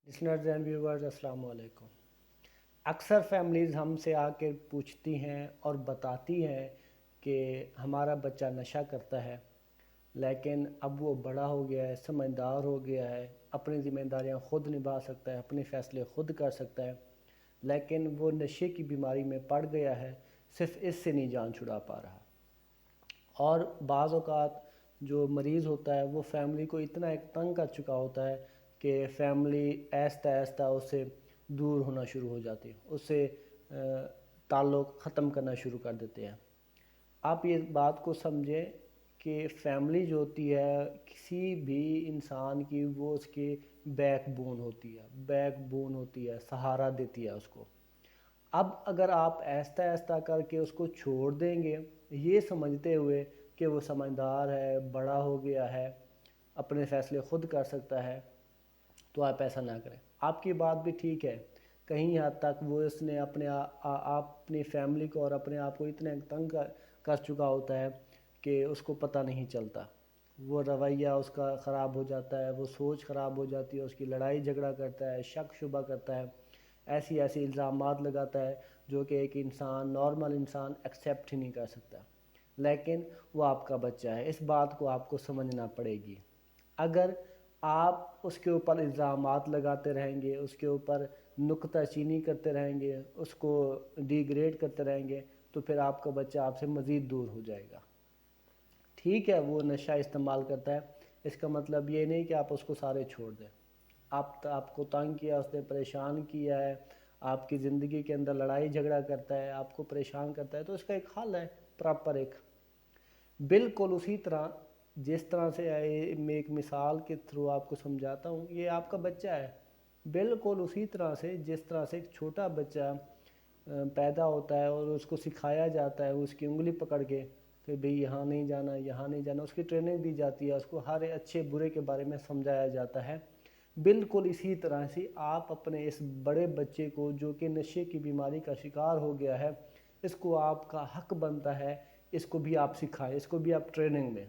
Listeners and viewers अस्सलाम वालेकुम। अक्सर फैमिलीज़ हमसे आके पूछती हैं और बताती हैं कि हमारा बच्चा नशा करता है, लेकिन अब वो बड़ा हो गया है, समझदार हो गया है, अपनी ज़िम्मेदारियां ख़ुद निभा सकता है, अपने फ़ैसले ख़ुद कर सकता है, लेकिन वो नशे की बीमारी में पड़ गया है, सिर्फ इससे नहीं जान छुड़ा पा रहा। और बाज़ औक़ात जो मरीज़ होता है वो फैमिली को इतना एक तंग कर चुका होता है कि फैमिली आहिस्ता आहिस्ता उससे दूर होना शुरू हो जाती है, उससे ताल्लुक़ ख़त्म करना शुरू कर देते हैं। आप ये बात को समझें कि फैमिली जो होती है किसी भी इंसान की, वो उसकी बैकबोन होती है, बैकबोन होती है, सहारा देती है उसको। अब अगर आप आहिस्ता आहिस्ता करके उसको छोड़ देंगे, ये समझते हुए कि वो समझदार है, बड़ा हो गया है, अपने फ़ैसले ख़ुद कर सकता है, तो आप ऐसा ना करें। आपकी बात भी ठीक है, कहीं हद तक वो इसने अपनी फैमिली को और अपने आप को इतने तंग कर चुका होता है कि उसको पता नहीं चलता। वो रवैया उसका ख़राब हो जाता है, वो सोच ख़राब हो जाती है, उसकी लड़ाई झगड़ा करता है, शक शुबा करता है, ऐसी ऐसी इल्ज़ामात लगाता है जो कि एक इंसान, नॉर्मल इंसान एक्सेप्ट ही नहीं कर सकता। लेकिन वो आपका बच्चा है, इस बात को आपको समझना पड़ेगी। अगर आप उसके ऊपर इल्ज़ामात लगाते रहेंगे, उसके ऊपर नुक्ताचीनी करते रहेंगे, उसको डिग्रेड करते रहेंगे, तो फिर आपका बच्चा आपसे मज़ीद दूर हो जाएगा। ठीक है, वो नशा इस्तेमाल करता है, इसका मतलब ये नहीं कि आप उसको सारे छोड़ दें। आपको तंग किया, उसने परेशान किया है, आपकी ज़िंदगी के अंदर लड़ाई झगड़ा करता है, आपको परेशान करता है, तो इसका एक हल है, प्रॉपर एक। बिल्कुल उसी तरह जिस तरह से मैं एक मिसाल के थ्रू आपको समझाता हूँ, ये आपका बच्चा है। बिल्कुल उसी तरह से जिस तरह से एक छोटा बच्चा पैदा होता है और उसको सिखाया जाता है, उसकी उंगली पकड़ के कि भाई यहाँ नहीं जाना, यहाँ नहीं जाना, उसकी ट्रेनिंग दी जाती है, उसको हर अच्छे बुरे के बारे में समझाया जाता है। बिल्कुल इसी तरह से आप अपने इस बड़े बच्चे को, जो कि नशे की बीमारी का शिकार हो गया है, इसको आपका हक बनता है, इसको भी आप सिखाएं, इसको भी आप ट्रेनिंग दें,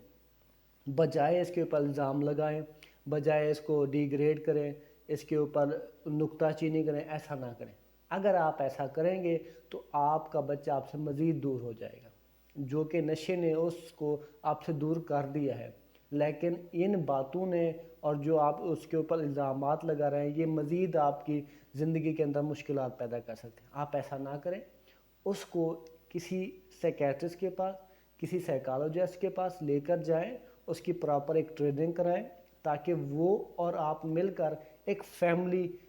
बजाय इसके ऊपर इल्ज़ाम लगाएं, बजाय इसको डिग्रेड करें, इसके ऊपर नुक्ताचीनी करें। ऐसा ना करें। अगर आप ऐसा करेंगे तो आपका बच्चा आपसे मज़ीद दूर हो जाएगा, जो कि नशे ने उसको आपसे दूर कर दिया है। लेकिन इन बातों ने और जो आप उसके ऊपर इल्ज़ामात लगा रहे हैं, ये मज़ीद आपकी ज़िंदगी के अंदर मुश्किलात पैदा कर सकते हैं। आप ऐसा ना करें, उसको किसी साइकियाट्रिस्ट के पास, किसी साइकोलॉजिस्ट के पास लेकर जाएं, उसकी प्रॉपर एक ट्रेनिंग कराएं, ताकि वो और आप मिलकर एक फैमिली,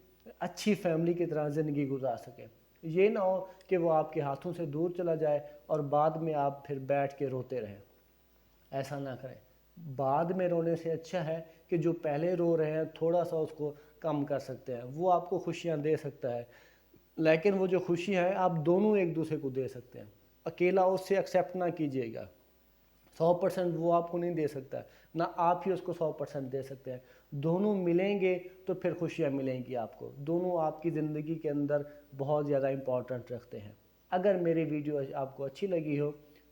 अच्छी फैमिली की तरह ज़िंदगी गुजार सकें। ये ना हो कि वो आपके हाथों से दूर चला जाए और बाद में आप फिर बैठ के रोते रहें। ऐसा ना करें। बाद में रोने से अच्छा है कि जो पहले रो रहे हैं थोड़ा सा उसको कम कर सकते हैं, वो आपको खुशियाँ दे सकता है, लेकिन वो जो खुशी है आप दोनों एक दूसरे को दे सकते हैं। अकेला उससे एक्सेप्ट ना कीजिएगा, 100% वो आपको नहीं दे सकता, ना आप ही उसको 100% दे सकते हैं। दोनों मिलेंगे तो फिर खुशियाँ मिलेंगी आपको। दोनों आपकी ज़िंदगी के अंदर बहुत ज़्यादा इम्पोर्टेंट रखते हैं। अगर मेरी वीडियो आपको अच्छी लगी हो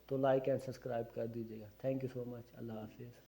तो लाइक एंड सब्सक्राइब कर दीजिएगा। Thank you so much. Allah हाफिज़।